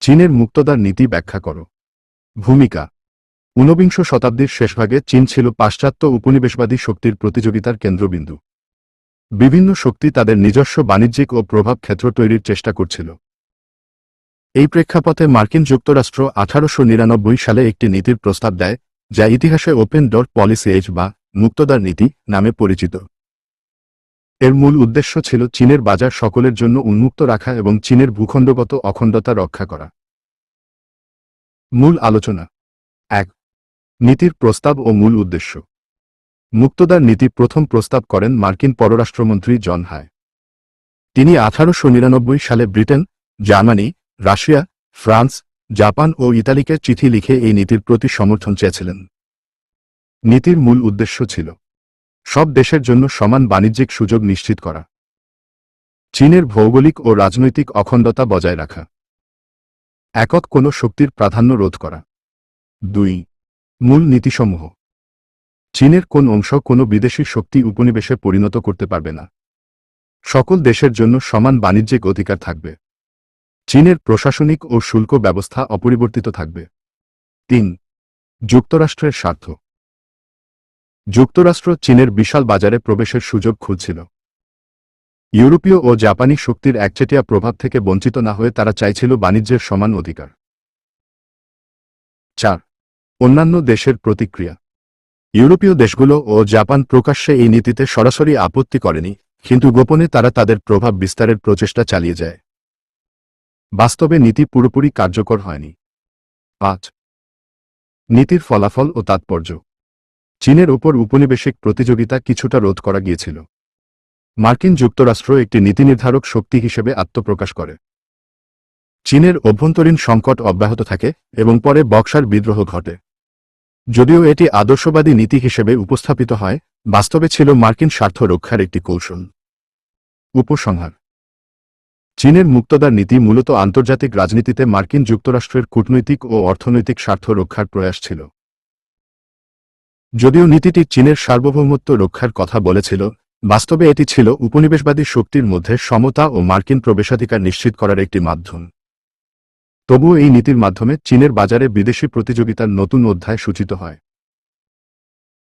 চীনের মুক্তদার নীতি ব্যাখ্যা করো। ভূমিকা। ঊনবিংশ শতাব্দীর শেষভাগে চীন ছিল পাশ্চাত্য উপনিবেশবাদী শক্তির প্রতিযোগিতার কেন্দ্রবিন্দু। বিভিন্ন শক্তি তাদের নিজস্ব বাণিজ্যিক ও প্রভাব ক্ষেত্র তৈরির চেষ্টা করছিল। এই প্রেক্ষাপটে মার্কিন যুক্তরাষ্ট্র 1899 সালে একটি নীতির প্রস্তাব দেয়, যা ইতিহাসে ওপেন ডোর পলিসি বা মুক্তদার নীতি নামে পরিচিত। এর মূল উদ্দেশ্য ছিল চীনের বাজার সকলের জন্য উন্মুক্ত রাখা এবং চীনের ভূখণ্ডগত অখণ্ডতা রক্ষা করা। মূল আলোচনা। 1. নীতির প্রস্তাব ও মূল উদ্দেশ্য। মুক্তদার নীতি প্রথম প্রস্তাব করেন মার্কিন পররাষ্ট্রমন্ত্রী জন হাই। তিনি 1899 সালে Britain, Germany, Russia, France, Japan ও ইতালিকে চিঠি লিখে এই নীতির প্রতি সমর্থন চেয়েছিলেন। নীতির মূল উদ্দেশ্য ছিল সব দেশের জন্য সমান বাণিজ্যিক সুযোগ নিশ্চিত করা, চীনের ভৌগোলিক ও রাজনৈতিক অখণ্ডতা বজায় রাখা, একক কোনো শক্তির প্রাধান্য রোধ করা। 2. মূল নীতিসমূহ। চীনের কোন অংশ কোনো বিদেশি শক্তি উপনিবেশে পরিণত করতে পারবে না। সকল দেশের জন্য সমান বাণিজ্যিক অধিকার থাকবে। চীনের প্রশাসনিক ও শুল্ক ব্যবস্থা অপরিবর্তিত থাকবে। 3. যুক্তরাষ্ট্রের স্বার্থ। যুক্তরাষ্ট্র চীনের বিশাল বাজারে প্রবেশের সুযোগ খুঁজছিল। ইউরোপীয় ও জাপানি শক্তির একচেটিয়া প্রভাব থেকে বঞ্চিত না হয়ে তারা চাইছিল বাণিজ্যের সমান অধিকার। 4. অন্যান্য দেশের প্রতিক্রিয়া। ইউরোপীয় দেশগুলো ও জাপান প্রকাশ্যে এই নীতিতে সরাসরি আপত্তি করেনি, কিন্তু গোপনে তারা তাদের প্রভাব বিস্তারের প্রচেষ্টা চালিয়ে যায়। বাস্তবে নীতি পুরোপুরি কার্যকর হয়নি। 5. নীতির ফলাফল ও তাৎপর্য। চীনের ওপর উপনিবেশিক প্রতিযোগিতা কিছুটা রোধ করা গিয়েছিল। মার্কিন যুক্তরাষ্ট্র একটি নীতিনির্ধারক শক্তি হিসেবে আত্মপ্রকাশ করে। চীনের অভ্যন্তরীণ সংকট অব্যাহত থাকে এবং পরে বক্সার বিদ্রোহ ঘটে। যদিও এটি আদর্শবাদী নীতি হিসেবে উপস্থাপিত হয়, বাস্তবে ছিল মার্কিন স্বার্থ রক্ষার একটি কৌশল। উপসংহার। চীনের মুক্তদার নীতি মূলত আন্তর্জাতিক রাজনীতিতে মার্কিন যুক্তরাষ্ট্রের কূটনৈতিক ও অর্থনৈতিক স্বার্থ রক্ষার প্রয়াস ছিল। যদিও নীতিটি চীনের সার্বভৌমত্ব রক্ষার কথা বলেছিল, বাস্তবে এটি ছিল উপনিবেশবাদী শক্তির মধ্যে সমতা ও মার্কিন প্রবেশাধিকার নিশ্চিত করার একটি মাধ্যম। তবুও এই নীতির মাধ্যমে চীনের বাজারে বিদেশি প্রতিযোগিতার নতুন অধ্যায় সূচিত হয়।